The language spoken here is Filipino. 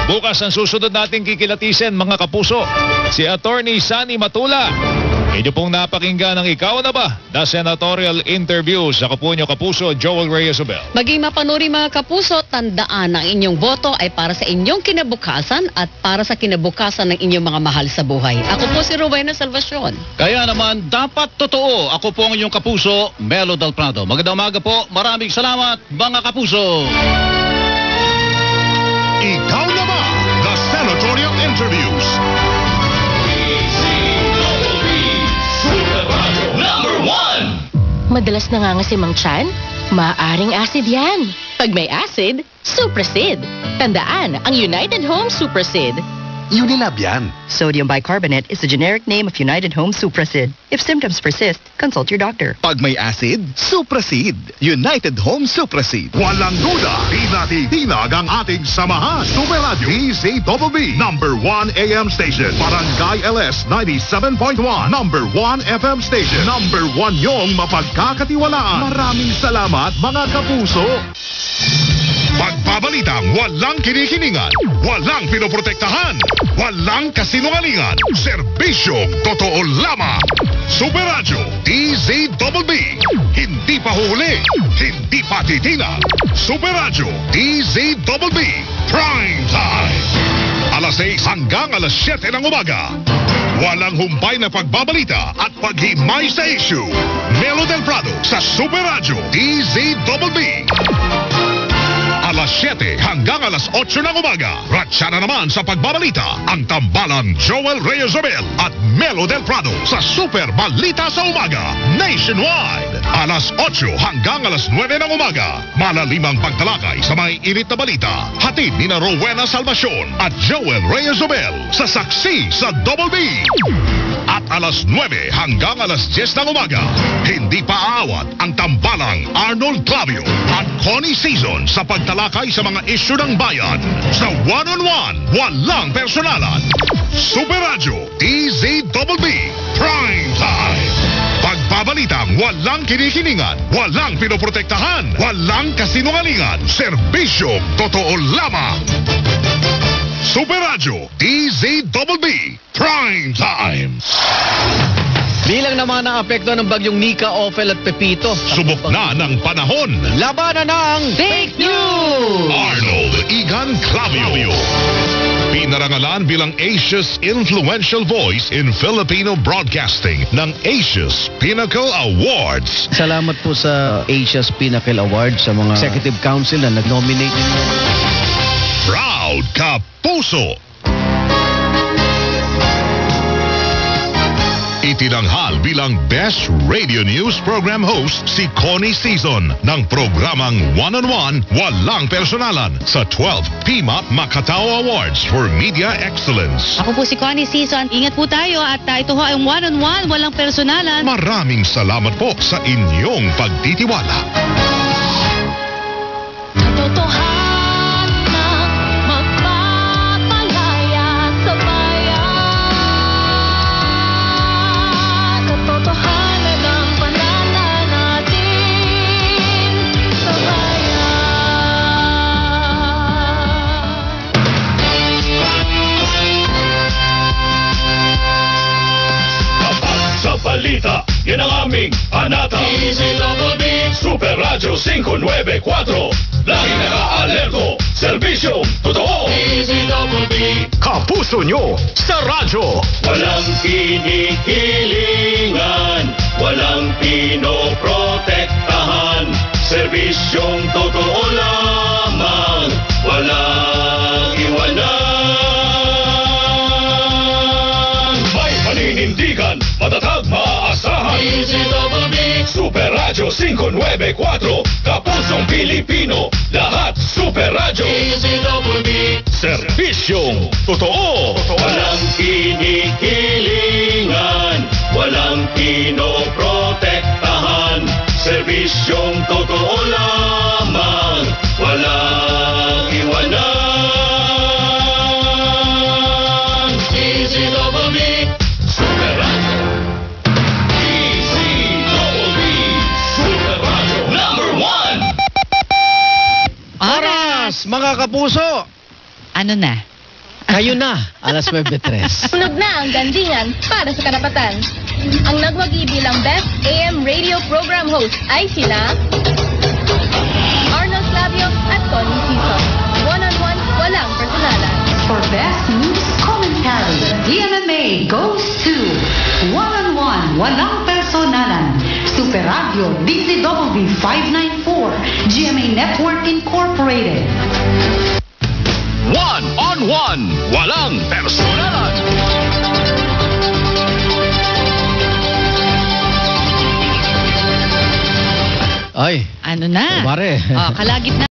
Bukas ang susunod nating kikilatisin mga kapuso, si Attorney Sunny Matula. Inyo pong napakinggan ang Ikaw na Ba? The Senatorial Interview sa kapunyo kapuso Joel Reyes-Obel. Maging mapanuri mga kapuso, tandaan ang inyong boto ay para sa inyong kinabukasan at para sa kinabukasan ng inyong mga mahal sa buhay. Ako po si Rowena Salvacion. Kaya naman, dapat totoo. Ako po ang inyong kapuso, Melo Del Prado. Magandang umaga po. Maraming salamat, mga kapuso. Ikaw na Ba? The Senatorial Interviews. Madalas nangangasim ang tiyan? Maaring acid yan. Pag may acid, Suprasid. Tandaan, ang United Home Suprasid. Unilab yan. Sodium bicarbonate is the generic name of United Home Suprasid. If symptoms persist, consult your doctor. Pag may acid, Suprasid. United Home Suprasid. Walang duda, di natitinag ang ating samahan. Super Radio DZBB, number 1 AM station. Barangay LS 97.1, number 1 FM station. Number 1 yung mapagkakatiwalaan. Maraming salamat mga kapuso. Pagbabalitang walang kinikiningan, walang pinoprotektahan, walang kasinungalingan, serbisyong totoo lamang. Super Radio DZBB, hindi pa huli, hindi pa titinag. Super Radio DZBB, prime time. Alas 6 hanggang alas 7 ng umaga. Walang humpay na pagbabalita at paghimay sa issue. Melo Del Prado sa Super Radio DZBB. Alas 7 hanggang alas 8 ng umaga. Ratsa na naman sa pagbabalita ang tambalang Joel Reyes-Obel at Melo Del Prado sa Super Balita sa Umaga Nationwide. Alas 8 hanggang alas 9 ng umaga. Malalimang pagtalakay sa may init na balita. Hatid ni na Rowena Salvacion at Joel Reyes-Obel sa Saksi sa Double B. At alas 9 hanggang alas 10 ng umaga, hindi pa aawat ang tambalang Arnold Clavio at Connie Season sa pagtalakay sa mga isyu ng bayan. Sa one-on-one, walang personalan. Super Radio DZBB, prime time. Pagbabalitang walang kinikiningan, walang pinoprotektahan, walang kasinungalingan, serbisyong totoo lamang. Super Radio DZBB, prime time. Bilang naman ang apekto ng bagyong Nika, Ophel at Pepito. Subok na ng panahon. Labanan ng fake news! Arnold Igan Clavio. Pinarangalan bilang Asia's influential voice in Filipino broadcasting ng Asia's Pinnacle Awards. Salamat po sa Asia's Pinnacle Awards sa mga Executive Council na nag-nominate. Proud Kapuso. Itinanghal bilang Best Radio News Program Host si Connie Season ng programang One-on-One, Walang Personalan sa 12th PMAP Macatao Awards for Media Excellence. Ako po si Connie Season. Ingat po tayo at ito ho ay one-on-one, walang personalan. Maraming salamat po sa inyong pagtitiwala. Balita, yan ang aming panata. DZBB, Super Radio 594. Lagi naka-alerto, serbisyong totoo. DZBB, Kapuso nyo sa radyo. walang kinikilingan, walang pinoprotektahan, serbisyong totoo lamang, walang iwanan. May paninindigan, matatag maaasahan. DZBB, Super Radio 594, Kapusong Pilipino, lahat Super Radio. DZBB, Serbisyong totoo. walang kinikilingan, walang pinoprotektahan, serbisyong totoo lamang, walang iwanan. DZBB, Super Radio. DZBB, Super Radio, number 1. Oras, mga kapuso! Ano na? Kayo na, alas 9:03. Sunog na ang gandingan para sa karapatan. Ang nagwagi bilang Best AM Radio Program Host ay sina Arnold Flavio at Tony Sison. One-on-one, walang personalan. For Best News Commentary, DMMA goes to One-on-One, walang personalan. Super Radio DZW 594, GMA Network Incorporated. One-on-one, walang personalan. Ay, Ano na? pare. Kalagit na.